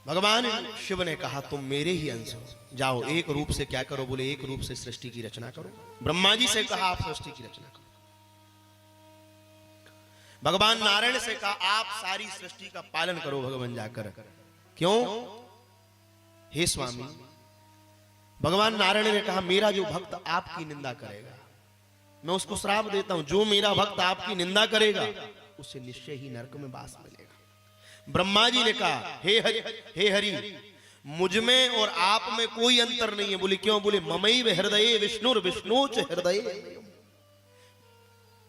भगवान शिव ने कहा तुम मेरे ही अंश हो, जाओ एक रूप से क्या करो, बोले एक रूप से सृष्टि की रचना करो। ब्रह्मा जी से कहा आप सृष्टि की रचना करो। भगवान नारायण से कहा आप सारी सृष्टि का पालन करो भगवान जाकर। क्यों? हे स्वामी, भगवान नारायण ने कहा मेरा जो भक्त आपकी निंदा करेगा मैं उसको श्राप देता हूं, जो मेरा भक्त आपकी निंदा करेगा उसे निश्चय ही नरक में वास मिलेगा। ब्रह्मा जी ने कहा हे हरि मुझ में और आप में कोई अंतर नहीं है। बोले क्यों? बोले ममैव हृदये विष्णुर विष्णुच हृदये।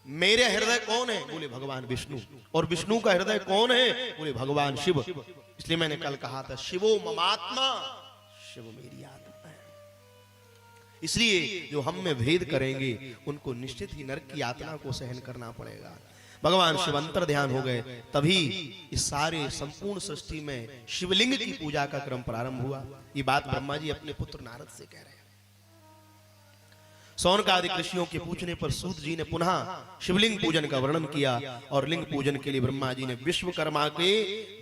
मेरे हृदय कौन है? बोले भगवान विष्णु। और विष्णु का हृदय कौन है? बोले भगवान शिव। इसलिए मैंने कल कहा था शिवो ममात्मा, शिव मेरी आत्मा है। इसलिए जो हम में भेद करेंगे उनको निश्चित ही नरक की यातना को सहन करना पड़ेगा। भगवान शिव अंतर ध्यान हो गए, तभी इस सारे संपूर्ण सृष्टि में शिवलिंग की पूजा का क्रम प्रारंभ हुआ। ये बात ब्रह्मा जी अपने पुत्र नारद से कह रहे हैं। सौनक आदि ऋषियों के पूछने पर सूत जी ने पुनः शिवलिंग पूजन का वर्णन किया और लिंग पूजन के लिए ब्रह्मा जी ने विश्वकर्मा के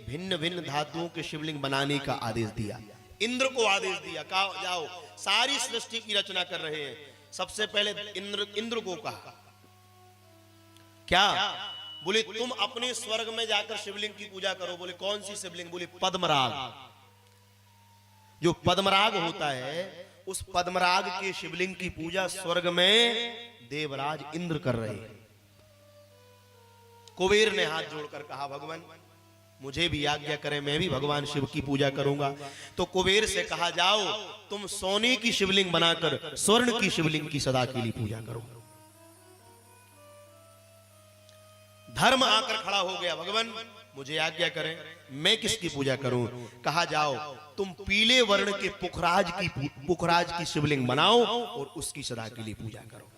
भिन्न भिन्न धातुओं के शिवलिंग बनाने का आदेश दिया। इंद्र को आदेश दिया, कहा जाओ सारी सृष्टि की रचना कर रहे हैं। सबसे पहले इंद्र को कहा क्या? बोले तुम अपने स्वर्ग में जाकर शिवलिंग की पूजा करो। बोले कौन सी शिवलिंग? बोले पद्मराग। जो पद्मराग होता है उस पद्मराग के शिवलिंग की पूजा स्वर्ग में देवराज इंद्र कर रहे हैं। कुबेर ने हाथ जोड़कर कहा भगवान मुझे भी आज्ञा करें, मैं भी भगवान शिव की पूजा करूंगा। तो कुबेर से कहा जाओ तुम सोने की शिवलिंग बनाकर स्वर्ण की शिवलिंग की सदा के लिए पूजा करो। धर्म आकर खड़ा हो गया, भगवान मुझे आज्ञा करें मैं किसकी पूजा करूं? कहा जाओ तुम पीले वर्ण के पुखराज की शिवलिंग बनाओ और उसकी सदा के लिए पूजा करो।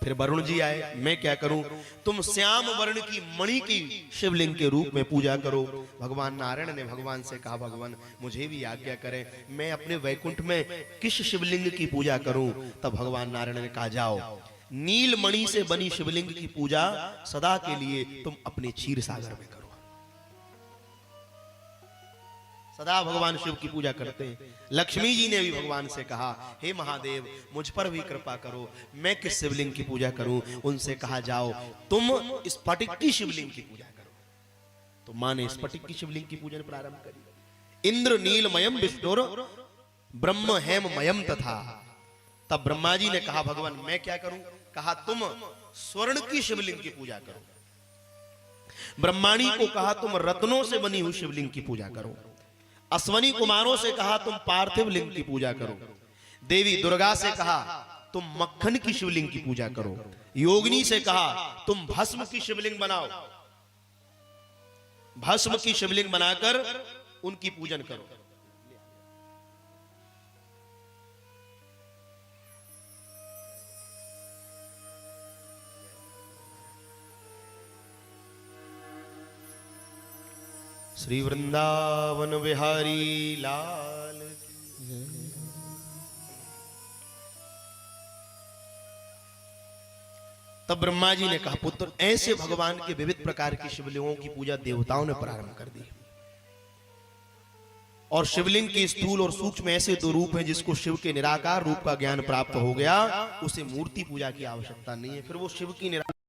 फिर वरुण जी आए, मैं क्या करूं? तुम श्याम वर्ण की मणि की शिवलिंग के रूप में पूजा करो। भगवान नारायण ने भगवान से कहा भगवान मुझे भी आज्ञा करें, मैं अपने वैकुंठ में किस शिवलिंग की पूजा करूं? तब भगवान नारायण ने कहा जाओ नील मणि से बनी शिवलिंग की पूजा सदा के लिए तुम अपने क्षीर सागर में करो। सदा भगवान शिव की पूजा करते हैं। लक्ष्मी जी ने भी भगवान से कहा हे महादेव मुझ पर भी कृपा करो, मैं किस शिवलिंग की पूजा करूं? उनसे कहा जाओ तुम स्फटिक की शिवलिंग की पूजा करो। तो मां ने स्फटिक की शिवलिंग की पूजन प्रारंभ करी। इंद्र नीलमयम विष्णुर ब्रह्म हेममयम तथा। तब ब्रह्मा जी ने कहा भगवान मैं क्या करूं? कहा तुम स्वर्ण की शिवलिंग की पूजा करो। ब्रह्माणी को कहा तुम रत्नों से बनी हुई शिवलिंग की पूजा करो। अश्वनी कुमारों से कहा तुम पार्थिव लिंग की पूजा करो। देवी दुर्गा से कहा तुम मक्खन की शिवलिंग की पूजा करो। योगिनी से कहा तुम भस्म की शिवलिंग बनाओ, भस्म की शिवलिंग बनाकर उनकी पूजन करो। श्री वृंदावन बिहारी लाल की। तब ब्रह्मा जी ने कहा पुत्र ऐसे भगवान के विविध प्रकार की शिवलिंगों की पूजा देवताओं ने प्रारंभ कर दी। और शिवलिंग के स्थूल और सूक्ष्म ऐसे दो रूप हैं, जिसको शिव के निराकार रूप का ज्ञान प्राप्त हो गया उसे मूर्ति पूजा की आवश्यकता नहीं है, फिर वो शिव की निराकार